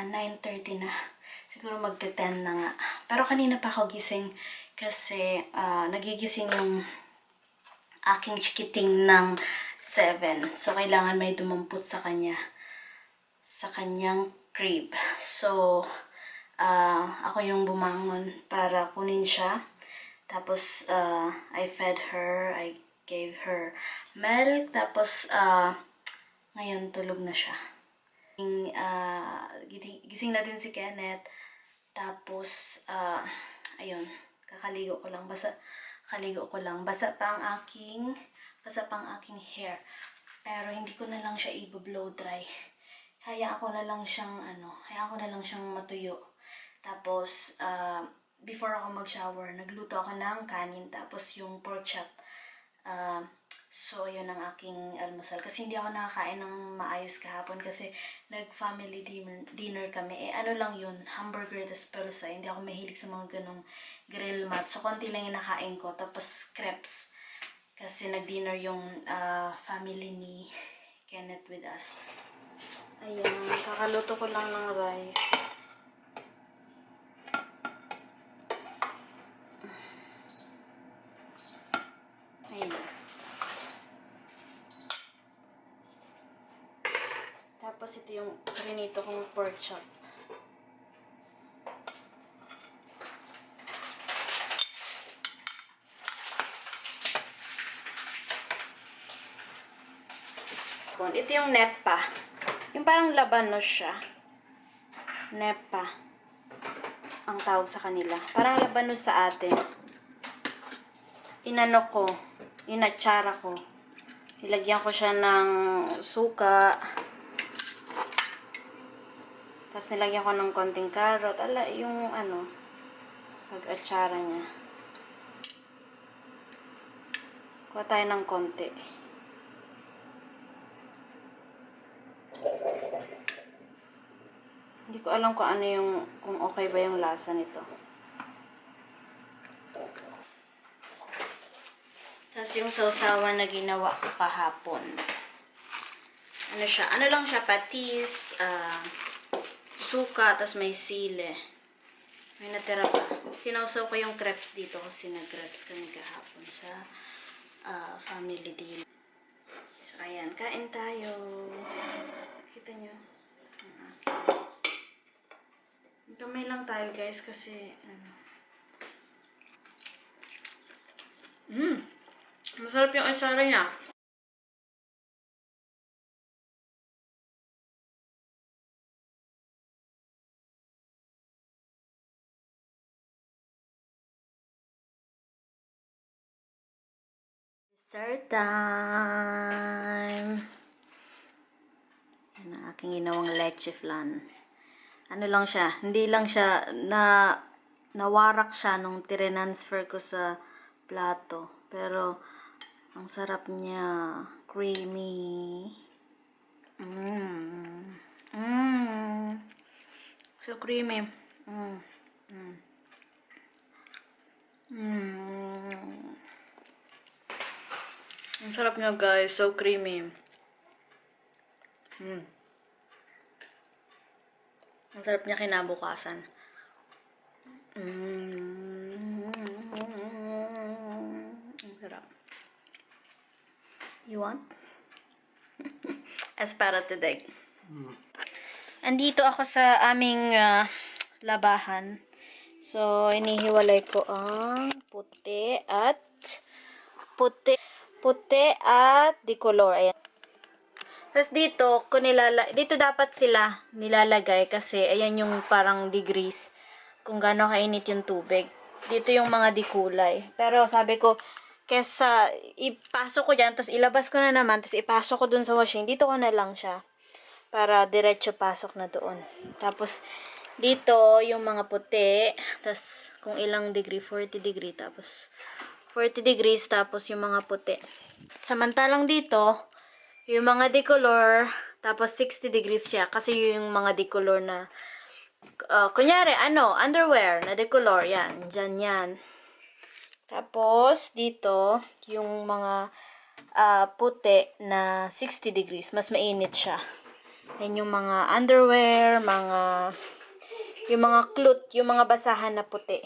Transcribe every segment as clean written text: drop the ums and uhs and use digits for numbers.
9:30 na. Siguro magte-10 na nga. Pero kanina pa ako gising kasi nagigising yung aking chikiting ng 7. So, kailangan may dumampot sa kanya. Sa kanyang crib. So, ako yung bumangon para kunin siya. Tapos, I fed her. I gave her milk. Tapos, ngayon tulog na siya. Gising na din si Kenneth. Tapos, ayun, kakaligo ko lang. Basa pa ang aking hair. Pero hindi ko na lang siya i-blow dry. Hayaan ko na lang siyang matuyo. Tapos, before ako mag-shower, nagluto ako ng kanin. Tapos yung pork chop. So, yun ang aking almusal. Kasi hindi ako nakakain ng maayos kahapon kasi nag-family dinner kami. Ano lang yun, hamburger tas pulsa. Hindi ako mahilig sa mga ganong grill mat. So, konti lang yung nakain ko. Tapos, crepes. Kasi nag-dinner yung family ni Kenneth with us. Ayan, kakaluto ko lang ng rice. Ayan. Tapos ito yung prinito kong pork chop. Ito yung nepa. Yung parang labanos siya. Nepa. Ang tawag sa kanila. Parang labanos sa atin. Inatsara ko. Ilagyan ko siya ng suka. Tapos nilagyan ko ng konting carrot. Yung pag-atsara niya. Kuha tayo ng konti. Hindi ko alam kung okay ba yung lasa nito. Tapos yung sausawan na ginawa ko kahapon. Ano lang siya, patis, suka, tapos may sile. May natira pa. Sinawsaw ko yung crepes dito kasi nag-crepes kami kahapon sa family dinner. So, ayan, kain tayo. Kita nyo? Kamay lang tayo, guys, kasi masarap yung atsara niya. Dessert time! Yan ang aking ginawang leche flan. Ano lang siya, hindi lang siya nawarak siya nung tire-transfer ko sa plato. Pero, ang sarap niya. Creamy. So creamy. Ang sarap niya, guys. So creamy. Ang sarap niya kinabukasan. Ang sarap. You want? As para today. Andito ako sa aming labahan. So, inihiwalay ko ang puti at dicolor. Ayan. Tapos dito dapat sila nilalagay kasi ayan yung parang degrees kung gaano kainit yung tubig. Dito yung mga dikulay. Pero sabi ko, kesa ipasok ko dyan, tapos ilabas ko na naman, tapos ipasok ko dun sa washing, dito ko na lang siya. Para diretso pasok na doon. Tapos, dito yung mga puti, tapos kung ilang degree, 40 degree, tapos 40 degrees, tapos yung mga puti. Samantalang dito, yung mga decolor, tapos 60 degrees siya. Kasi yung mga decolor na, kunyari, underwear na decolor. Yan, dyan yan. Tapos, dito, yung mga puti na 60 degrees. Mas mainit siya. Yan yung mga underwear, yung mga cloth, yung mga basahan na puti.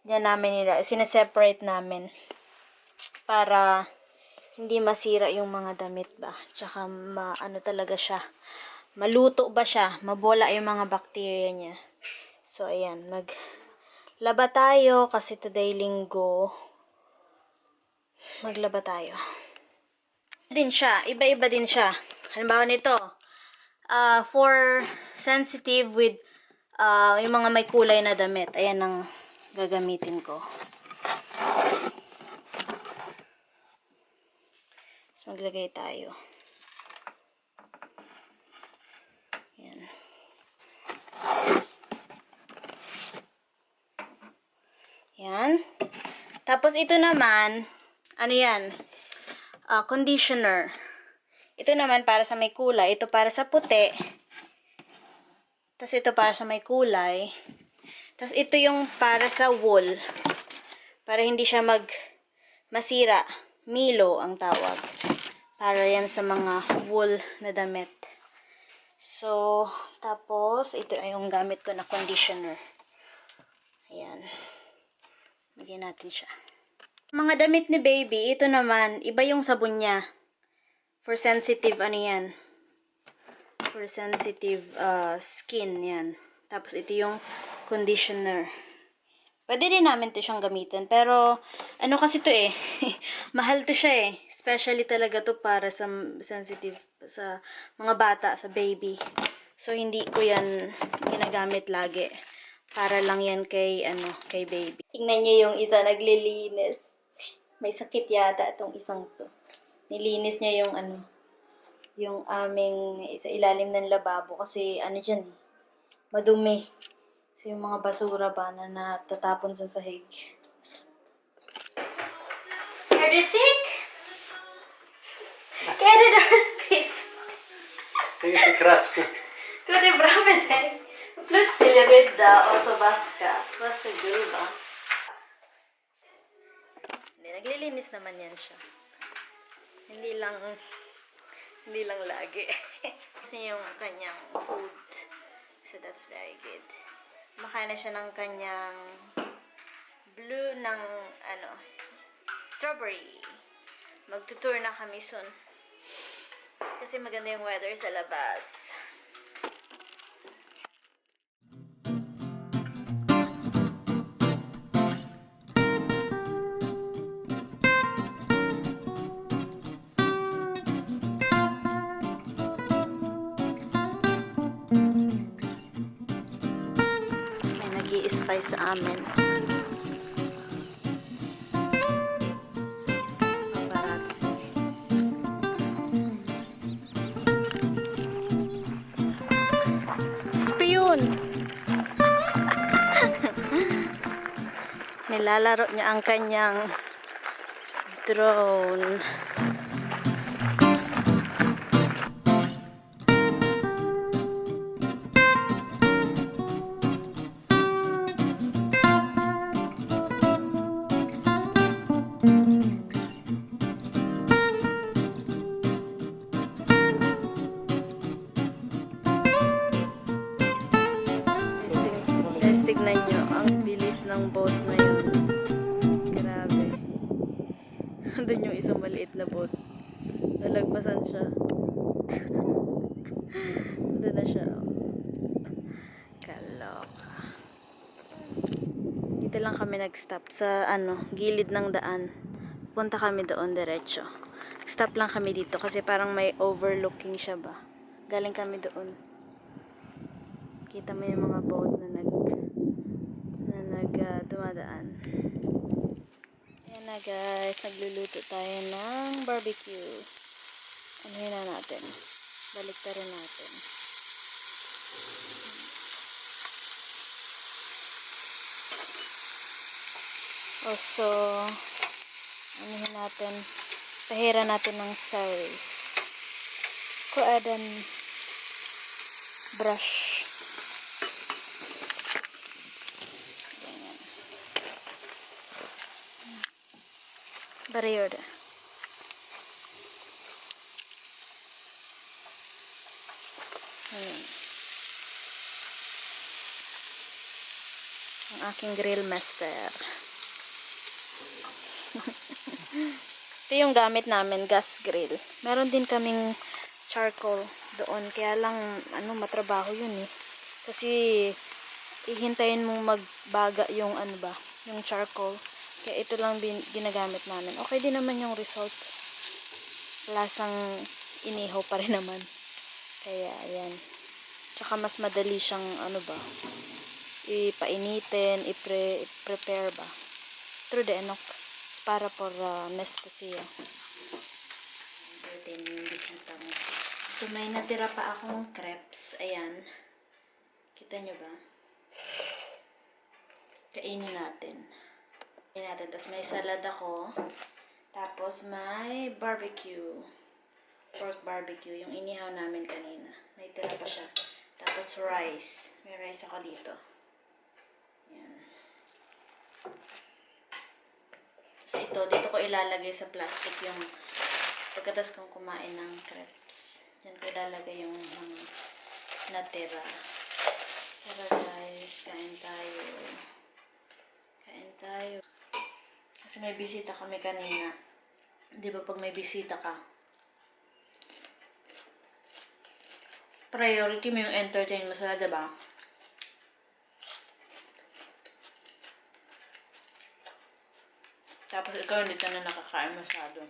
Yan namin nila, sineseparate namin. Para hindi masira yung mga damit ba. Tsaka ano talaga siya. Maluto ba siya? Mabola yung mga bacteria niya. So, ayan. Maglaba tayo kasi today linggo. Maglaba tayo. Din siya. Iba-iba din siya. Halimbawa nito. For sensitive with yung mga may kulay na damit. Ayan ang gagamitin ko. So, maglagay tayo. Yan. Yan. Tapos, ito naman, ano yan? Conditioner. Ito naman para sa may kulay. Ito para sa puti. Tapos, ito para sa may kulay. Tapos, ito yung para sa wool. Para hindi siya masira. Milo ang tawag. Para yan sa mga wool na damit. So, tapos, ito ay yung gamit ko na conditioner. Ayan. Bigyan natin siya. Mga damit ni baby, ito naman, iba yung sabon niya. For sensitive, ano yan? For sensitive skin, yan. Tapos, ito yung conditioner. Pwede rin namin to siyang gamitin. Pero, ano kasi to eh. Mahal to siya eh. Especially talaga to para sa sensitive, sa mga bata, sa baby. So, hindi ko yan ginagamit lagi. Para lang yan kay baby. Tingnan niyo yung isa naglilinis. May sakit yata itong isang to. Nilinis niya yung aming sa ilalim ng lababo. Kasi, dyan eh. Madumi. So, yung mga basura ba na natatapon sa sahig. Are you sick? Kaya det där spis. Det är så kraftigt. Du det är bra med dig. Plötsligt rydda och så vaska. Varsågod va. Naglilinis naman yan siya. Hindi lang lagi. Kasi yung kanyang food. So that's very good. Makain na siya ng kanyang blue ng strawberry. Magtutour na kami soon. Kasi maganda yung weather sa labas. May nag-i-spice sa amin. Paparazzi. Spion! Nilalaro niya ang kanyang drone. Guys, tignan nyo ang bilis ng boat na yun. Grabe. Doon yung isang maliit na boat. Nalagpasan siya. Doon na siya. Kaloka. Dito lang kami nag-stop sa gilid ng daan. Punta kami doon diretso. Stop lang kami dito kasi parang may overlooking siya ba. Galing kami doon. Kita mo yung mga boat na dumadaan. Ayan na guys, nagluluto tayo ng barbecue. Anuhin na natin. Baliktarin natin. Also, anuhin natin. Pahira natin ng size. Kuadan brush. Bara Ang aking grill master. Ito yung gamit namin, gas grill. Meron din kaming charcoal doon. Kaya lang, matrabaho yun eh. Kasi, ihintayin mong magbaga yung yung charcoal. Kaya ito lang ginagamit namin. Okay din naman yung result. Lasang inihaw pa rin naman. Kaya, ayan. Tsaka mas madali siyang, ipainitin, i-prepare ba. Through the enough. Para for anesthesia. Din yung bisita mo. So, may natira pa akong crepes. Ayan. Kita nyo ba? Kainin natin. Tapos may salad ako. Tapos may barbecue. Pork barbecue. Yung inihaw namin kanina. May tira pa siya. Tapos rice. May rice ako dito. Yan. Tapos ito, dito ko ilalagay sa plastic yung pagkatas kong kumain ng crepes. Diyan ko ilalagay yung natira. Tara guys, kain tayo. Kain tayo. Kasi may bisita kami kanina. Di ba pag may bisita ka, priority mo yung entertain mo sila, diba? Tapos ikaw hindi ka na nakakain masyado.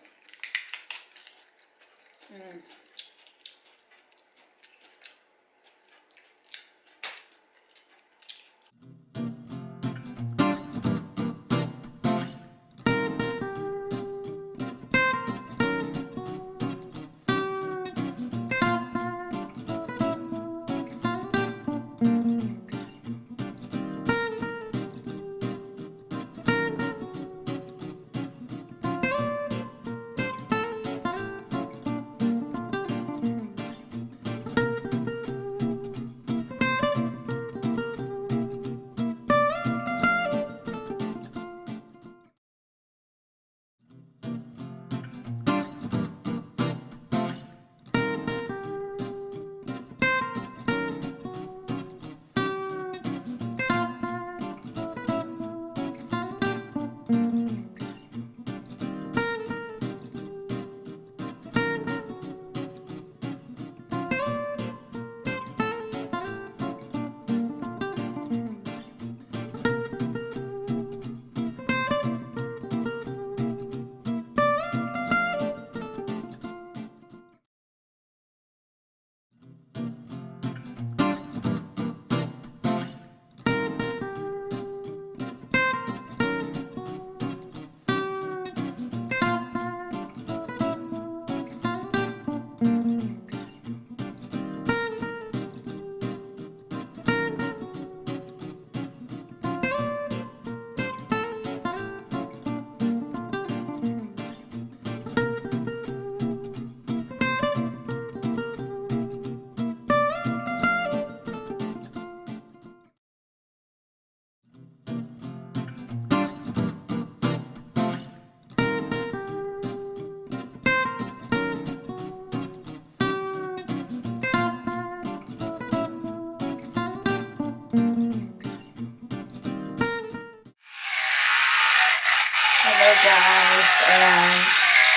Hello guys, ayan.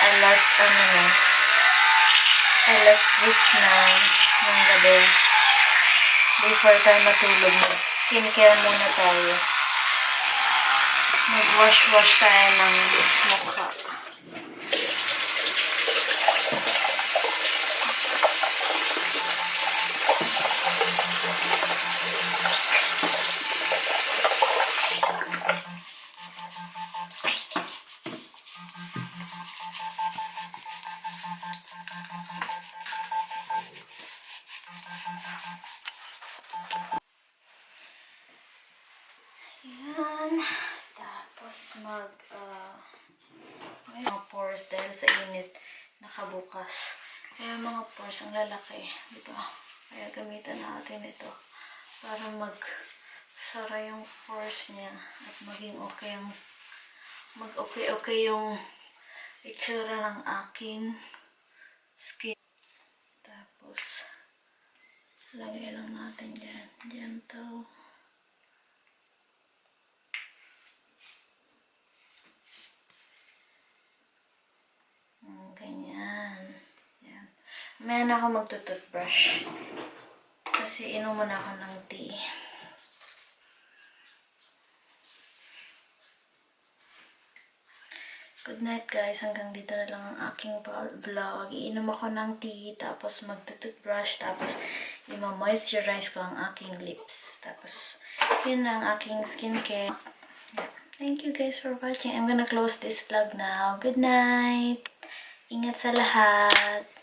Alas 10 na ng gabi. Before tayo matulog, skincare muna tayo. Mag-wash tayo ng mukha. Yan. Tapos may mga pores dahil sa init nakabukas. Kaya mga pores ang lalaki. Diba? Kaya gamitan natin ito para sara yung pores niya at maging okay yung mag-okay yung itsura ng aking skin. Tapos lagay lang natin dyan to. May na ako magtutoothbrush. Kasi inom muna ako ng tea. Good night guys. Hanggang dito na lang ang aking vlog. Iinom ako ng tea, tapos magtutoothbrush, tapos ima-moisturize ko ang aking lips. Tapos, yun ang aking skincare. Yeah. Thank you guys for watching. I'm gonna close this vlog now. Good night. Ingat sa lahat.